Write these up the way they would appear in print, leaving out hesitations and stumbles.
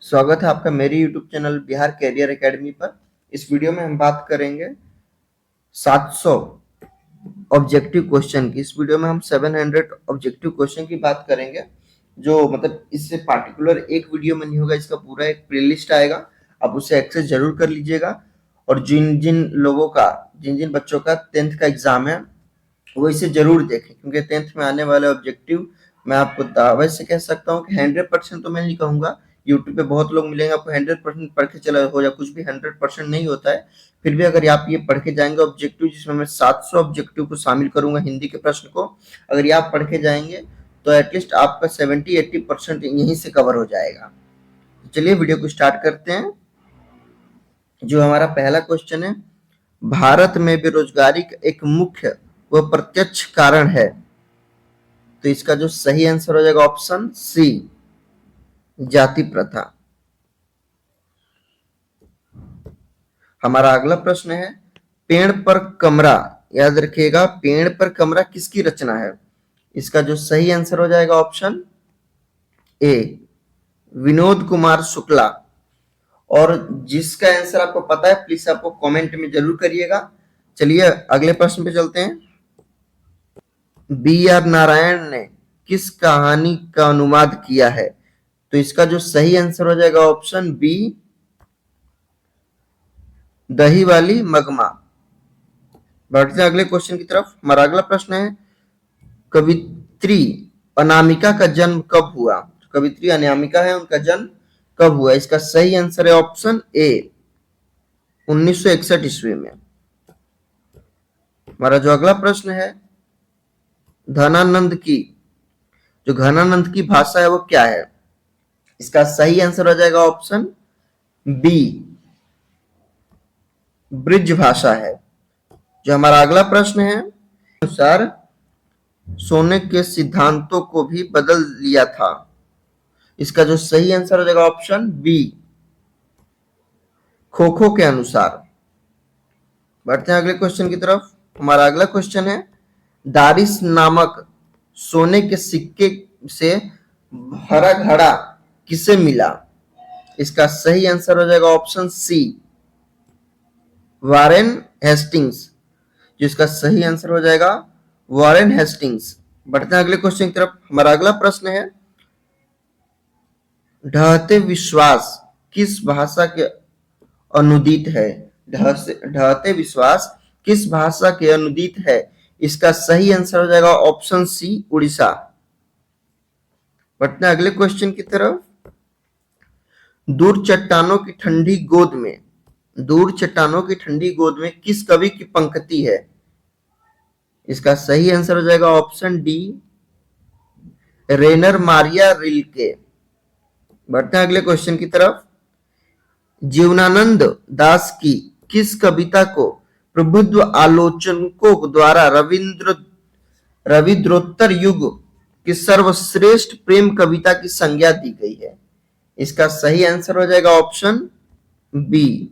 स्वागत है आपका मेरे YouTube channel Bihar Career Academy पर। इस वीडियो में हम बात करेंगे 700 ऑब्जेक्टिव क्वेश्चन की। इस वीडियो में हम 700 ऑब्जेक्टिव क्वेश्चन की बात करेंगे, जो मतलब इससे पार्टिकुलर एक वीडियो में नहीं होगा, इसका पूरा एक प्लेलिस्ट आएगा। आप उसे एक्सेस जरूर कर लीजिएगा। और जिन जिन बच्चों का 10th का एग्जाम है वो इसे जरूर देखें, क्योंकि 10th में आने वाले ऑब्जेक्टिव मैं आपको दावे से कह सकता हूँ कि 100% तो मैं नहीं कहूंगा। यूट्यूब पे बहुत लोग मिलेंगे आपको 100% पढ़ के चला हो, या कुछ भी 100% नहीं होता है। फिर भी अगर आप ये पढ़ के जाएंगे ऑब्जेक्टिव, जिसमें मैं 700 ऑब्जेक्टिव को शामिल करूंगा हिंदी के प्रश्न को, अगर ये आप पढ़ के जाएंगे तो एटलीस्ट आपका 70-80% यहीं से कवर हो जाएगा। चलिए वीडियो को स्टार्ट करते हैं। जो हमारा पहला क्वेश्चन है, भारत में बेरोजगारी का एक मुख्य व प्रत्यक्ष कारण है। तो इसका जो सही आंसर हो जाएगा ऑप्शन सी, जाति प्रथा। हमारा अगला प्रश्न है, पेड़ पर कमरा, याद रखिएगा पेड़ पर कमरा किसकी रचना है। इसका जो सही आंसर हो जाएगा ऑप्शन ए, विनोद कुमार शुक्ला। और जिसका आंसर आपको पता है प्लीज आपको कमेंट में जरूर करिएगा। चलिए अगले प्रश्न पे चलते हैं। बी आर नारायण ने किस कहानी का अनुवाद किया है। तो इसका जो सही आंसर हो जाएगा ऑप्शन बी, दही वाली मगमा। बढ़ते हैं अगले क्वेश्चन की तरफ। हमारा अगला प्रश्न है, कवित्री अनामिका का जन्म कब हुआ। कवित्री अनामिका है, उनका जन्म कब हुआ। इसका सही आंसर है ऑप्शन ए, 1961 ईस्वी में। हमारा जो अगला प्रश्न है, घनानंद की भाषा है वो क्या है। इसका सही आंसर हो जाएगा ऑप्शन बी, ब्रिज भाषा है। जो हमारा अगला प्रश्न है, अनुसार सोने के सिद्धांतों को भी बदल लिया था। इसका जो सही आंसर हो जाएगा ऑप्शन बी, खोखो के अनुसार। बढ़ते हैं अगले क्वेश्चन की तरफ। हमारा अगला क्वेश्चन है, दारिस नामक सोने के सिक्के से भरा घड़ा किसे मिला। इसका सही आंसर हो जाएगा ऑप्शन सी, वारेन हेस्टिंग्स। जिसका सही आंसर हो जाएगा वारेन हेस्टिंग्स। बढ़ते हैं अगले क्वेश्चन की तरफ। हमारा अगला प्रश्न है, ढहते विश्वास किस भाषा के अनुदित है। ढहते विश्वास किस भाषा के अनुदित है। इसका सही आंसर हो जाएगा ऑप्शन सी, उड़ीसा। बढ़ते हैं अगले क्वेश्चन की तरफ। दूर चट्टानों की ठंडी गोद में किस कवि की पंक्ति है। इसका सही आंसर हो जाएगा ऑप्शन डी, रेनर मारिया रिल्के। बढ़ते हैं अगले क्वेश्चन की तरफ। जीवनानंद दास की किस कविता को प्रबुद्ध आलोचकों द्वारा रविंद्रोत्तर युग की सर्वश्रेष्ठ प्रेम कविता की संज्ञा दी गई है। इसका सही आंसर हो जाएगा ऑप्शन बी,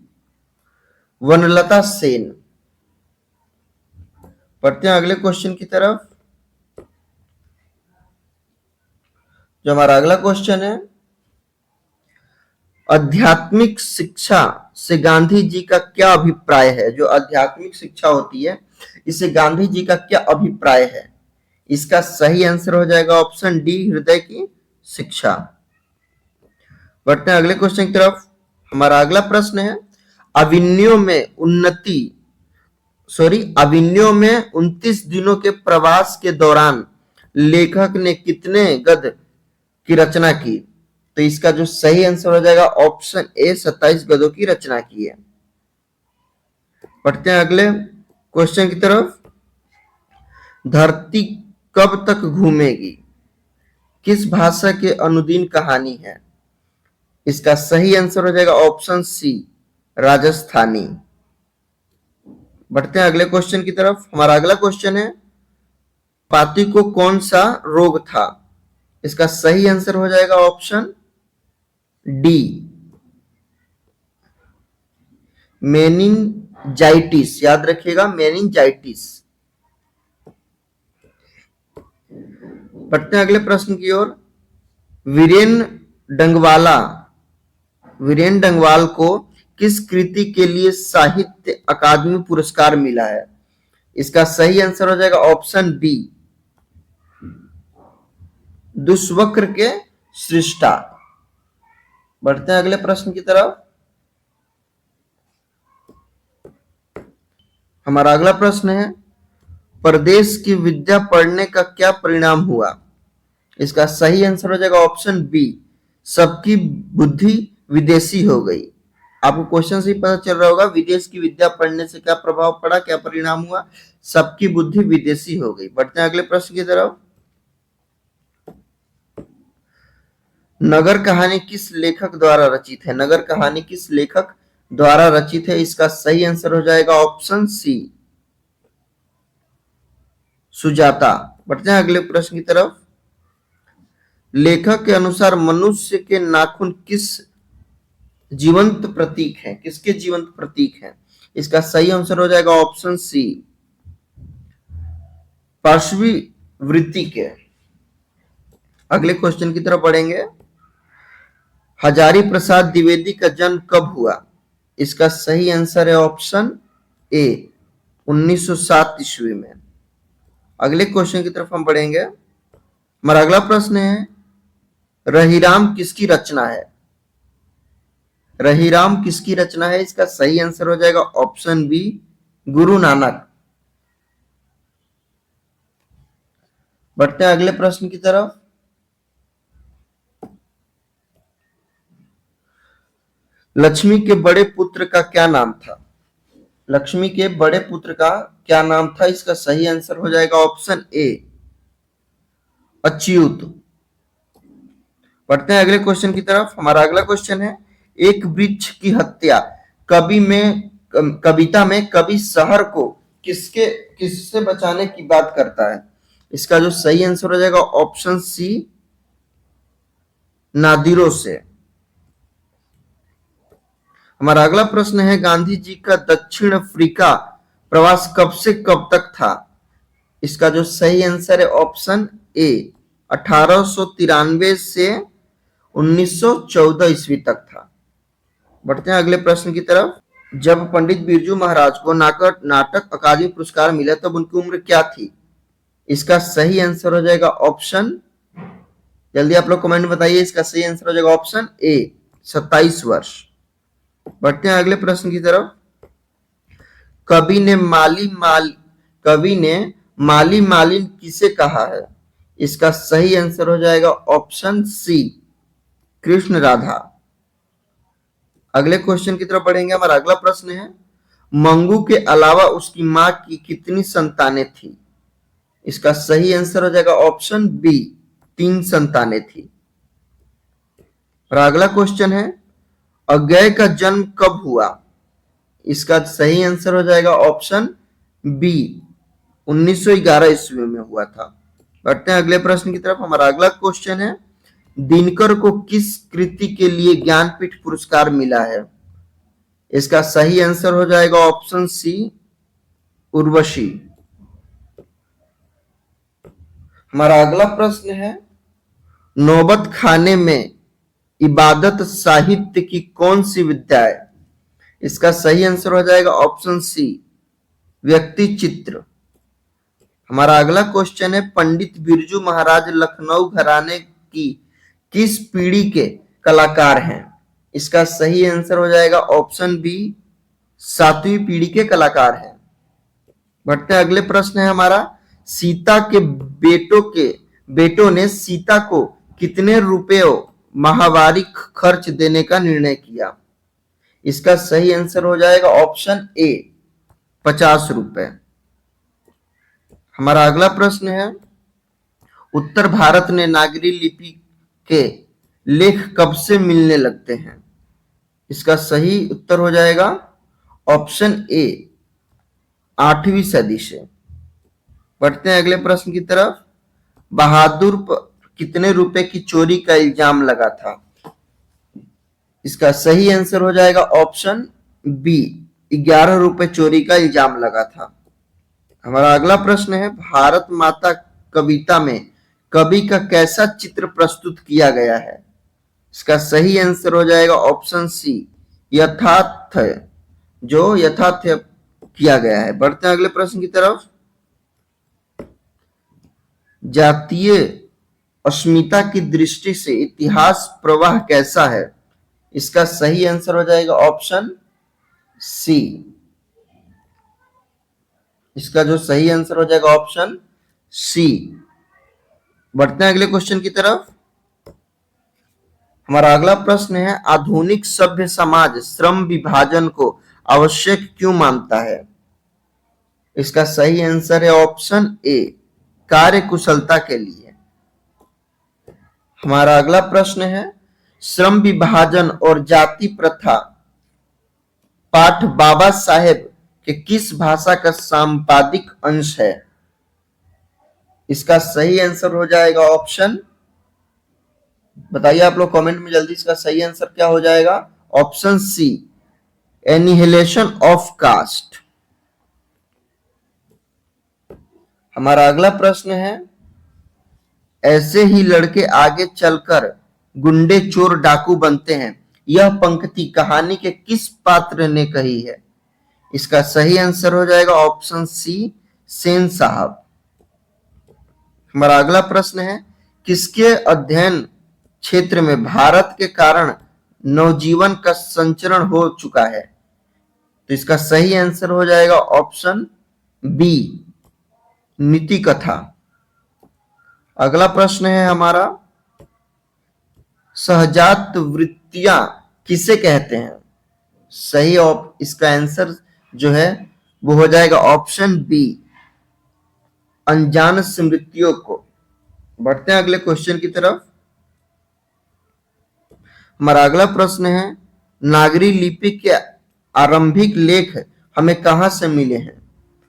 वनलता सेन। पढ़ते हैं अगले क्वेश्चन की तरफ। जो हमारा अगला क्वेश्चन है, आध्यात्मिक शिक्षा से गांधी जी का क्या अभिप्राय है। जो आध्यात्मिक शिक्षा होती है, इससे गांधी जी का क्या अभिप्राय है। इसका सही आंसर हो जाएगा ऑप्शन डी, हृदय की शिक्षा। बढ़ते हैं अगले क्वेश्चन की तरफ। हमारा अगला प्रश्न है, अविन्यो में 29 दिनों के प्रवास के दौरान लेखक ने कितने गद्य की रचना की। तो इसका जो सही आंसर हो जाएगा ऑप्शन ए, 27 गद्यों की रचना की है। पढ़ते हैं अगले क्वेश्चन की तरफ। धरती कब तक घूमेगी किस भाषा के अनुदिन कहानी है। इसका सही आंसर हो जाएगा ऑप्शन सी, राजस्थानी। बढ़ते हैं अगले क्वेश्चन की तरफ। हमारा अगला क्वेश्चन है, पाती को कौन सा रोग था। इसका सही आंसर हो जाएगा ऑप्शन डी, मेनिंजाइटिस। याद रखिएगा मेनिंजाइटिस। बढ़ते हैं अगले प्रश्न की ओर। वीरेन डंगवाला वीरेन डंगवाल को किस कृति के लिए साहित्य अकादमी पुरस्कार मिला है? इसका सही आंसर हो जाएगा ऑप्शन बी, दुष्वक्र के सृष्टा। बढ़ते हैं अगले प्रश्न की तरफ। हमारा अगला प्रश्न है, प्रदेश की विद्या पढ़ने का क्या परिणाम हुआ? इसका सही आंसर हो जाएगा ऑप्शन बी, सबकी बुद्धि विदेशी हो गई। आपको क्वेश्चन से ही पता चल रहा होगा, विदेश की विद्या पढ़ने से क्या प्रभाव पड़ा, क्या परिणाम हुआ? सबकी बुद्धि विदेशी हो गई। बढ़ते हैं अगले प्रश्न की तरफ। नगर कहानी किस लेखक द्वारा रचित है? नगर कहानी किस लेखक द्वारा रचित है? इसका सही आंसर हो जाएगा ऑप्शन सी, सुजाता। बढ़ते हैं अगले प्रश्न की तरफ। लेखक के अनुसार मनुष्य के नाखून किस जीवंत प्रतीक है? किसके जीवंत प्रतीक है? इसका सही आंसर हो जाएगा ऑप्शन सी, पार्श्वी वृत्ति के। अगले क्वेश्चन की तरफ बढ़ेंगे। हजारी प्रसाद द्विवेदी का जन्म कब हुआ? इसका सही आंसर है ऑप्शन ए, 1907 ईस्वी में। अगले क्वेश्चन की तरफ हम बढ़ेंगे। हमारा अगला प्रश्न है, रहीराम किसकी रचना है? रहीराम किसकी रचना है? इसका सही आंसर हो जाएगा ऑप्शन बी, गुरु नानक। बढ़ते हैं अगले प्रश्न की तरफ। लक्ष्मी के बड़े पुत्र का क्या नाम था? लक्ष्मी के बड़े पुत्र का क्या नाम था? इसका सही आंसर हो जाएगा ऑप्शन ए, अच्युत। बढ़ते हैं अगले क्वेश्चन की तरफ। हमारा अगला क्वेश्चन है, एक वृक्ष की हत्या कविता में कवि शहर को किससे बचाने की बात करता है? इसका जो सही आंसर हो जाएगा ऑप्शन सी, नादिरों से। हमारा अगला प्रश्न है, गांधी जी का दक्षिण अफ्रीका प्रवास कब से कब तक था? इसका जो सही आंसर है ऑप्शन ए, 1893 से 1914 ईस्वी तक था। बढ़ते हैं अगले प्रश्न की तरफ। जब पंडित बिरजू महाराज को नाटक अकादमी पुरस्कार मिला तब उनकी उम्र क्या थी? इसका सही आंसर हो जाएगा ऑप्शन, जल्दी आप लोग कमेंट में बताइए, इसका सही आंसर हो जाएगा ऑप्शन ए, 27 वर्ष। बढ़ते हैं अगले प्रश्न की तरफ। कवि ने माली मालिन किसे कहा है? इसका सही आंसर हो जाएगा ऑप्शन सी, कृष्ण राधा। अगले क्वेश्चन की तरफ बढ़ेंगे। हमारा अगला प्रश्न है, मंगू के अलावा उसकी मां की कितनी संतानें थी? इसका सही आंसर हो जाएगा ऑप्शन बी, 3 संतानें थी। और अगला क्वेश्चन है, अज्ञेय का जन्म कब हुआ? इसका सही आंसर हो जाएगा ऑप्शन बी, 1911 ईस्वी में हुआ था। बढ़ते हैं अगले प्रश्न की तरफ। हमारा अगला क्वेश्चन है, दिनकर को किस कृति के लिए ज्ञानपीठ पुरस्कार मिला है? इसका सही आंसर हो जाएगा ऑप्शन सी, उर्वशी। हमारा अगला प्रश्न है, नौबत खाने में इबादत साहित्य की कौन सी विद्या है? इसका सही आंसर हो जाएगा ऑप्शन सी, व्यक्ति चित्र। हमारा अगला क्वेश्चन है, पंडित बिरजू महाराज लखनऊ घराने की किस पीढ़ी के कलाकार हैं? इसका सही आंसर हो जाएगा ऑप्शन बी, 7वीं पीढ़ी के कलाकार हैं। बढ़ते हैं अगले प्रश्न है हमारा, सीता के बेटों ने सीता को कितने रुपए माहवारी खर्च देने का निर्णय किया? इसका सही आंसर हो जाएगा ऑप्शन ए, 50 रुपए। हमारा अगला प्रश्न है, उत्तर भारत में नागरी लिपि के लेख कब से मिलने लगते हैं? इसका सही उत्तर हो जाएगा ऑप्शन ए, 8वीं सदी से। बढ़ते हैं अगले प्रश्न की तरफ। बहादुर पर कितने रुपए की चोरी का इल्जाम लगा था? इसका सही आंसर हो जाएगा ऑप्शन बी, 11 रुपए चोरी का इल्जाम लगा था। हमारा अगला प्रश्न है, भारत माता कविता में कवि का कैसा चित्र प्रस्तुत किया गया है? इसका सही आंसर हो जाएगा ऑप्शन सी, यथार्थ, जो यथार्थ किया गया है। बढ़ते हैं अगले प्रश्न की तरफ। जातीय अस्मिता की दृष्टि से इतिहास प्रवाह कैसा है? इसका सही आंसर हो जाएगा ऑप्शन सी। इसका जो सही आंसर हो जाएगा ऑप्शन सी। बढ़ते हैं अगले क्वेश्चन की तरफ। हमारा अगला प्रश्न है, आधुनिक सभ्य समाज श्रम विभाजन को आवश्यक क्यों मानता है? इसका सही आंसर है ऑप्शन ए, कार्य कुशलता के लिए। हमारा अगला प्रश्न है, श्रम विभाजन और जाति प्रथा पाठ बाबा साहेब के किस भाषा का सांपादिक अंश है? इसका सही आंसर हो जाएगा ऑप्शन, बताइए आप लोग कमेंट में जल्दी, इसका सही आंसर क्या हो जाएगा? Option C, annihilation of caste. हमारा अगला प्रश्न है, ऐसे ही लड़के आगे चलकर गुंडे चोर डाकू बनते हैं, यह पंक्ति कहानी के किस पात्र ने कही है? इसका सही आंसर हो जाएगा ऑप्शन सी, सेन साहब। हमारा अगला प्रश्न है, किसके अध्ययन क्षेत्र में भारत के कारण नवजीवन का संचरण हो चुका है? तो इसका सही आंसर हो जाएगा ऑप्शन बी, नीति कथा। अगला प्रश्न है हमारा, सहजात वृत्तियां किसे कहते हैं? सही इसका आंसर जो है वो हो जाएगा ऑप्शन बी, अनजान स्मृतियों को। बढ़ते हैं अगले क्वेश्चन की तरफ। हमारा अगला प्रश्न है, नागरी लिपि के आरंभिक लेख हमें कहां से मिले हैं?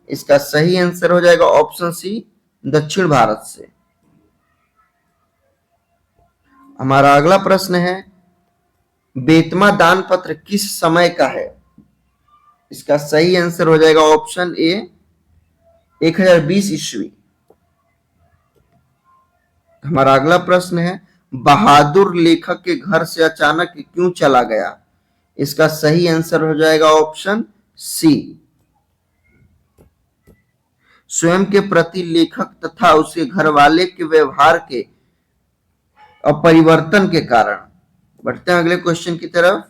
इसका सही आंसर हो जाएगा ऑप्शन सी, दक्षिण भारत से। हमारा अगला प्रश्न है, बेतमा दान पत्र किस समय का है? इसका सही आंसर हो जाएगा ऑप्शन ए, 1020 ईस्वी। हमारा अगला प्रश्न है, बहादुर लेखक के घर से अचानक क्यों चला गया? इसका सही आंसर हो जाएगा ऑप्शन सी, स्वयं के प्रति लेखक तथा उसके घरवाले के व्यवहार के अपरिवर्तन के कारण। बढ़ते हैं अगले क्वेश्चन की तरफ।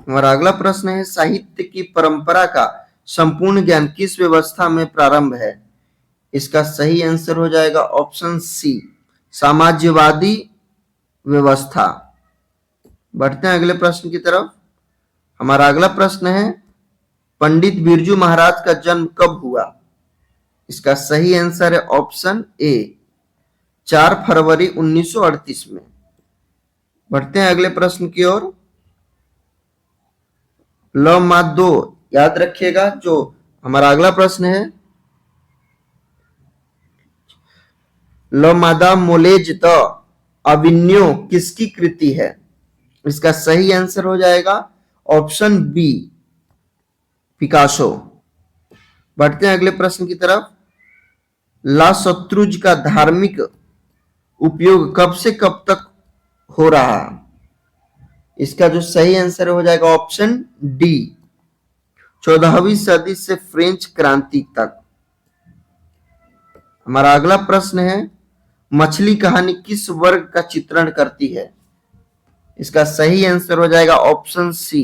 हमारा अगला प्रश्न है, साहित्य की परंपरा का संपूर्ण ज्ञान किस व्यवस्था में प्रारंभ है? इसका सही आंसर हो जाएगा ऑप्शन सी, साम्राज्यवादी व्यवस्था। बढ़ते हैं अगले प्रश्न की तरफ। हमारा अगला प्रश्न है, पंडित बिरजू महाराज का जन्म कब हुआ? इसका सही आंसर है ऑप्शन ए, 4 फरवरी 1938 में। बढ़ते हैं अगले प्रश्न की ओर। ल मा दो याद रखिएगा। जो हमारा अगला प्रश्न है, ल मादा मोलेज द अविन्यो किसकी कृति है? इसका सही आंसर हो जाएगा ऑप्शन बी, पिकासो। बढ़ते हैं अगले प्रश्न की तरफ। ला शत्रुज का धार्मिक उपयोग कब से कब तक हो रहा? इसका जो सही आंसर हो जाएगा ऑप्शन डी, 14वीं सदी से फ्रेंच क्रांति तक। हमारा अगला प्रश्न है, मछली कहानी किस वर्ग का चित्रण करती है? इसका सही आंसर हो जाएगा ऑप्शन सी,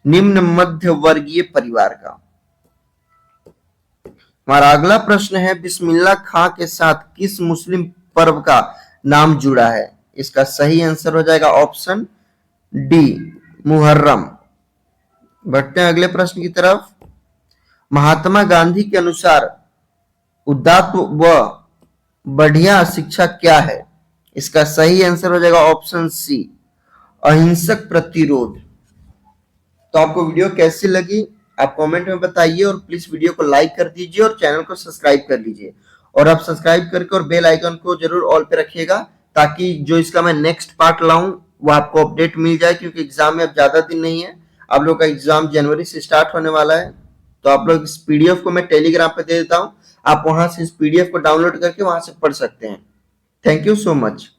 निम्न मध्य वर्गीय परिवार का। हमारा अगला प्रश्न है, बिस्मिल्लाह खां के साथ किस मुस्लिम पर्व का नाम जुड़ा है? इसका सही आंसर हो जाएगा ऑप्शन डी, मुहर्रम। बढ़ते हैं अगले प्रश्न की तरफ। महात्मा गांधी के अनुसार उदात्त व बढ़िया शिक्षा क्या है? इसका सही आंसर हो जाएगा ऑप्शन सी, अहिंसक प्रतिरोध। तो आपको वीडियो कैसी लगी आप कमेंट में बताइए, और प्लीज वीडियो को लाइक कर दीजिए और चैनल को सब्सक्राइब कर लीजिए। और आप सब्सक्राइब करके और बेल आइकन को जरूर ऑल पे रखिएगा, ताकि जो इसका मैं नेक्स्ट पार्ट लाऊं वो आपको अपडेट मिल जाए, क्योंकि एग्जाम में अब ज्यादा दिन नहीं है। आप लोग का एग्जाम जनवरी से स्टार्ट होने वाला है। तो आप लोग इस पीडीएफ को मैं टेलीग्राम पे दे देता हूं, आप वहां से इस पीडीएफ को डाउनलोड करके वहां से पढ़ सकते हैं। Thank you so much.